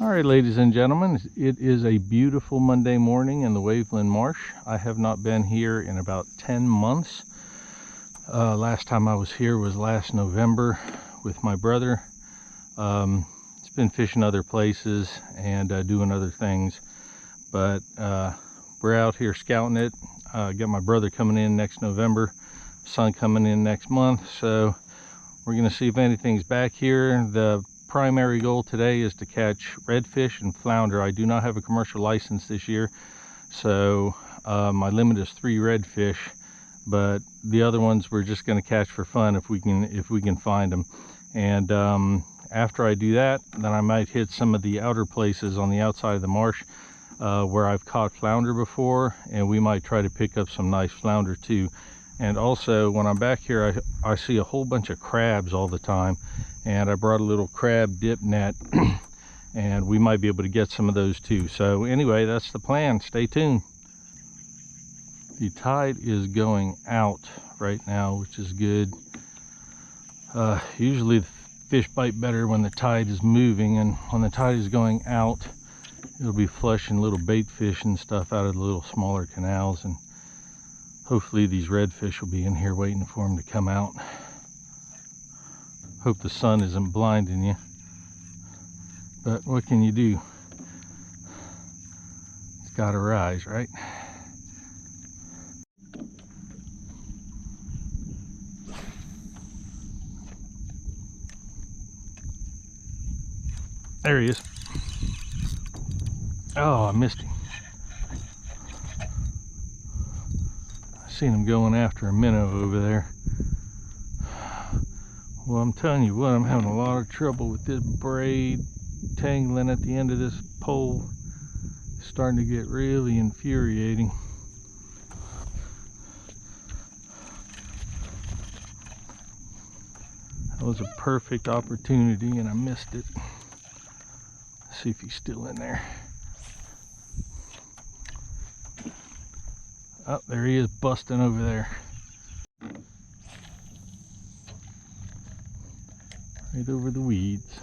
All right, ladies and gentlemen, it is a beautiful Monday morning in the Waveland Marsh. I have not been here in about 10 months. Last time I was here was last November with my brother. It's been fishing other places and doing other things, but we're out here scouting it. Got my brother coming in next November, son coming in next month, so we're going to see if anything's back here. The primary goal today is to catch redfish and flounder. I do not have a commercial license this year, so my limit is 3 redfish, but the other ones we're just going to catch for fun if we can find them. And after I do that, then I might hit some of the outer places on the outside of the marsh where I've caught flounder before, and we might try to pick up some nice flounder too. And also, when I'm back here, I see a whole bunch of crabs all the time, and I brought a little crab dip net and we might be able to get some of those too. So anyway, that's the plan. Stay tuned. The tide is going out right now, which is good. Usually the fish bite better when the tide is moving, and when the tide is going out, it'll be flushing little bait fish and stuff out of the little smaller canals, and hopefully these redfish will be in here waiting for them to come out. Hope the sun isn't blinding you, but what can you do? It's gotta rise, right? There he is. Oh, I missed him. I seen him going after a minnow over there. Well, I'm telling you what, I'm having a lot of trouble with this braid tangling at the end of this pole. It's starting to get really infuriating. That was a perfect opportunity and I missed it. Let's see if he's still in there. Oh, there he is, busting over there. Right over the weeds.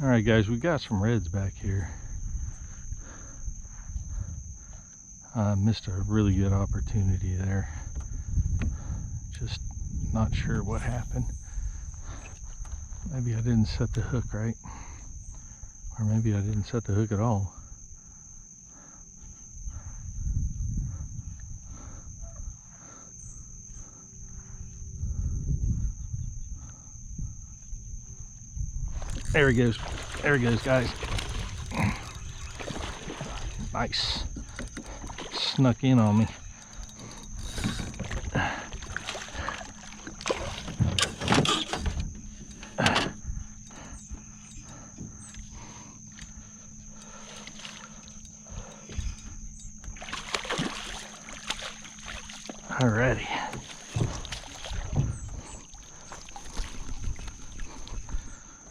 All right, guys, we got some reds back here. I missed a really good opportunity there. Just not sure what happened. Maybe I didn't set the hook right, or maybe I didn't set the hook at all. There he goes. There he goes, guys. Nice. Snuck in on me. Alrighty.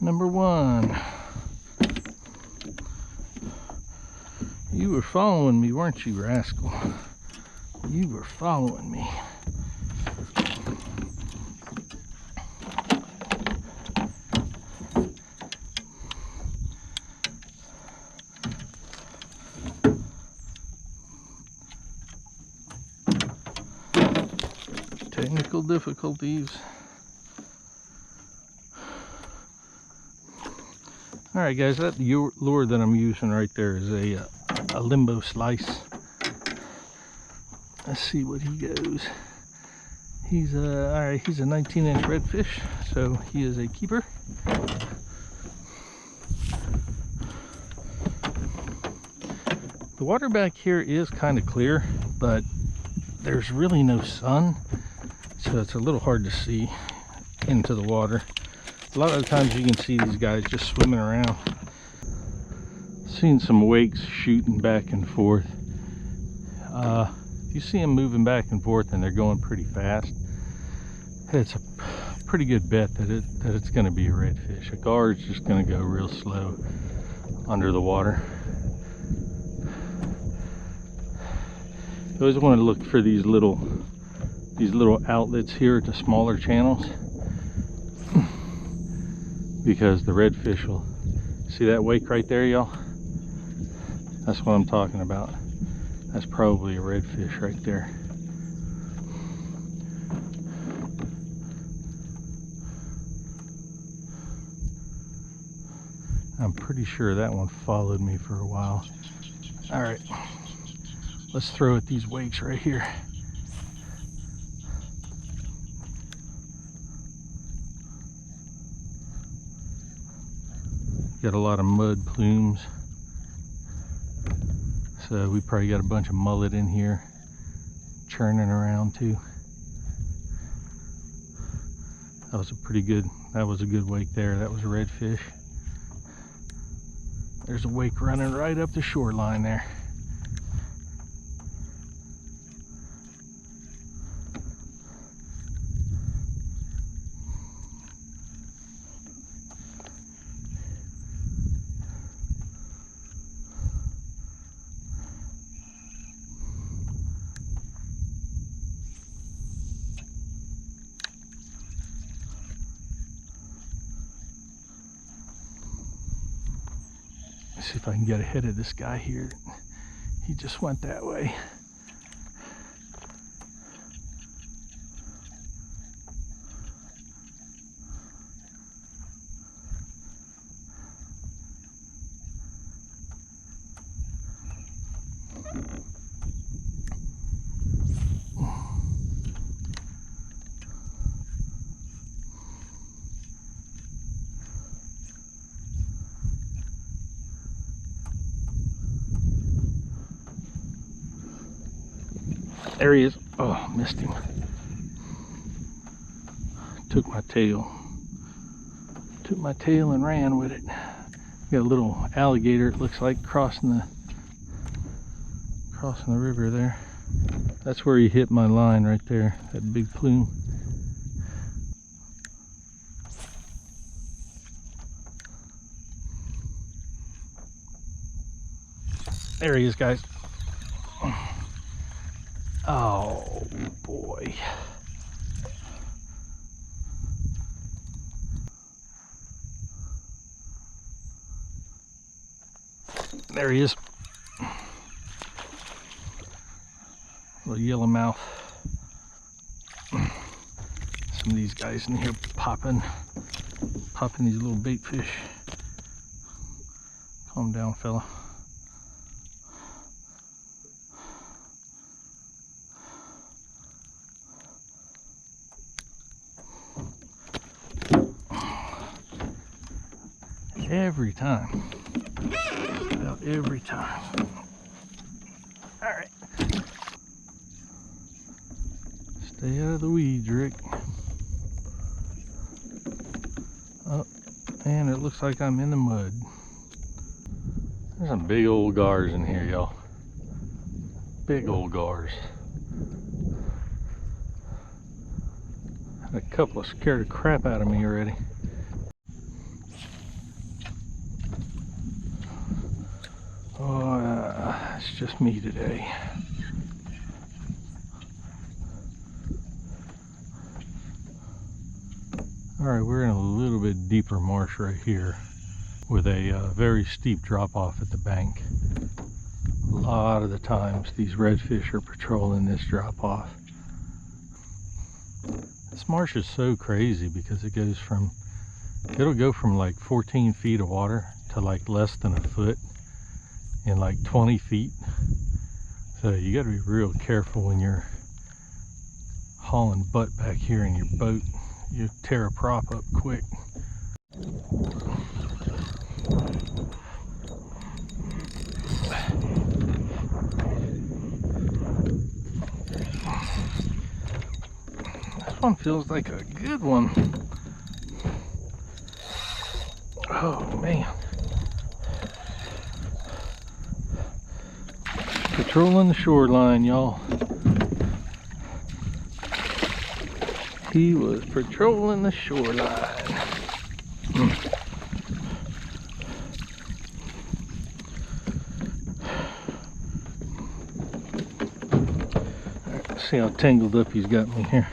Number 1. You were following me, weren't you, rascal? You were following me. Technical difficulties. All right, guys, that lure that I'm using right there is a limbo slice. Let's see what he goes. He's all right, he's a 19-inch redfish, so he is a keeper. The water back here is kind of clear, but there's really no sun, so it's a little hard to see into the water. A lot of the times you can see these guys just swimming around. Seen some wakes shooting back and forth. If you see them moving back and forth and they're going pretty fast, it's a pretty good bet that it's going to be a redfish. A guard's just going to go real slow under the water. You always want to look for these little these little outlets here to smaller channels, because the redfish will see that wake right there, y'all. That's what I'm talking about. That's probably a redfish right there. I'm pretty sure that one followed me for a while. All right, let's throw at these wakes right here. Got a lot of mud plumes, so we probably got a bunch of mullet in here churning around too. That was a good wake there. That was a redfish. There's a wake running right up the shoreline there. Let's see if I can get ahead of this guy here. He just went that way. There he is. Oh, missed him. Took my tail and ran with it. Got a little alligator, it looks like, crossing the river there. That's where he hit my line right there, that big plume. There he is, guys. Oh boy. There he is. Little yellowmouth. Some of these guys in here popping these little bait fish. Calm down, fella. Every time. About every time. All right. Stay out of the weeds, Rick. Oh, and it looks like I'm in the mud. There's some big old gars in here, y'all. Big old gars. A couple of scared the crap out of me already. Oh, it's just me today. All right, we're in a little bit deeper marsh right here with a very steep drop off at the bank. A lot of the times these redfish are patrolling this drop off. This marsh is so crazy because it'll go from like 14 feet of water to like less than a foot in like 20 feet. So you got to be real careful when you're hauling butt back here in your boat. You tear a prop up quick. This one feels like a good one. Oh man. Patrolling the shoreline, y'all. He was patrolling the shoreline. Alright, let's see See how tangled up he's got me here.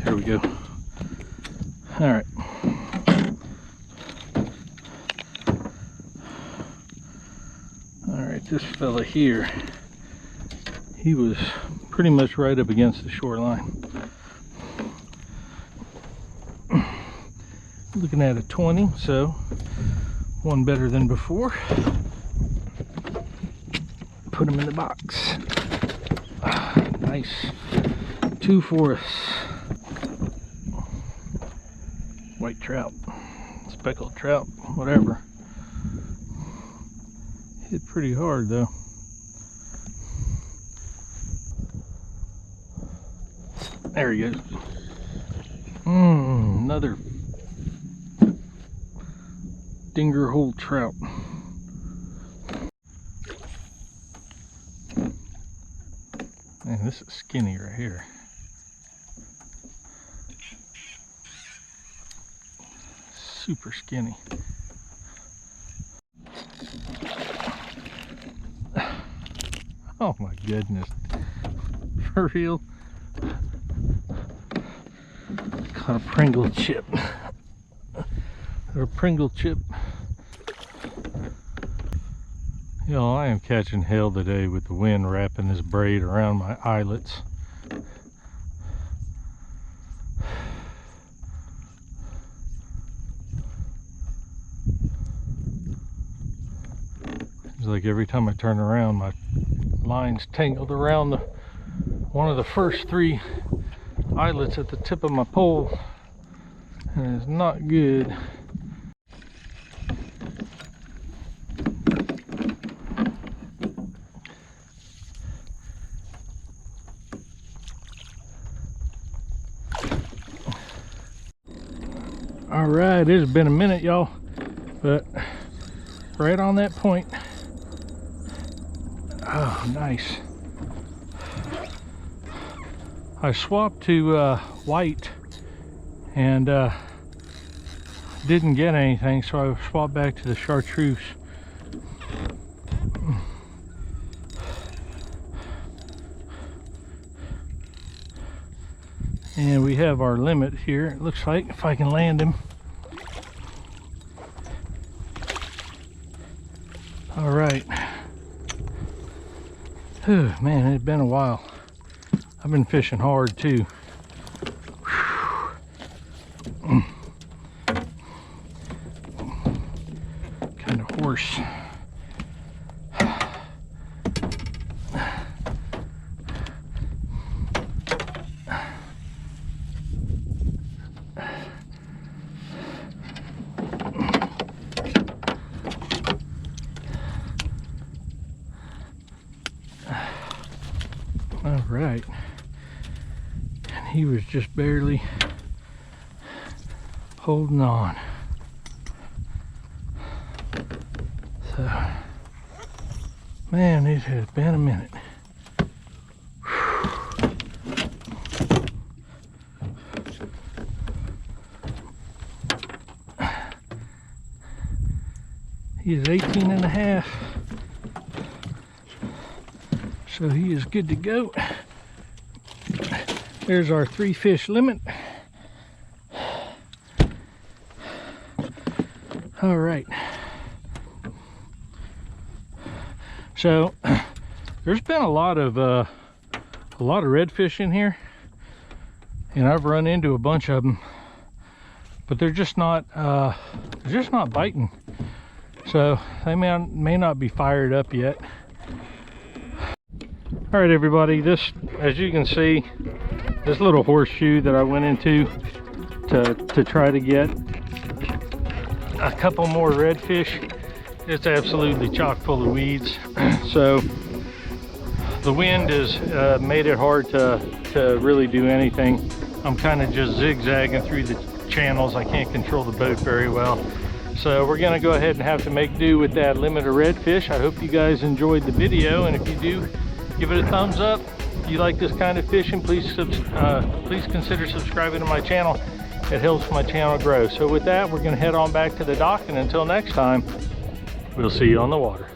There we go. All right. All right, this fella here, he was pretty much right up against the shoreline. Looking at a 20, so one better than before. Put him in the box. Nice. 2 for us. White trout, speckled trout, whatever. Hit pretty hard though. There he goes. Another dinger hole trout. Man, this is skinny right here. Super skinny. Oh my goodness. For real? Caught a Pringle chip. A Pringle chip. You know, I am catching hell today with the wind wrapping this braid around my eyelets. It's like every time I turn around, my line's tangled around one of the first 3 eyelets at the tip of my pole, and it's not good. All right, it's been a minute, y'all, but right on that point. Oh, nice. I swapped to white and didn't get anything, so I swapped back to the chartreuse. And we have our limit here, it looks like, if I can land him. All right. Whew, man, it's been a while. I've been fishing hard too. Kind of hoarse. All right, and he was just barely holding on. So, man, it has been a minute. He is 18 and a half. So he is good to go. There's our 3 fish limit. All right. So there's been a lot of redfish in here, and I've run into a bunch of them, but they're just not biting. So they may not be fired up yet. All right, everybody, this, as you can see, this little horseshoe that I went into to try to get a couple more redfish, it's absolutely chock full of weeds. So the wind has made it hard to really do anything. I'm kind of just zigzagging through the channels. I can't control the boat very well. So we're gonna go ahead and have to make do with that limit of redfish. I hope you guys enjoyed the video, and if you do, give it a thumbs up. If you like this kind of fishing, please consider subscribing to my channel. It helps my channel grow. So with that, we're gonna head on back to the dock, and until next time, We'll see you on the water.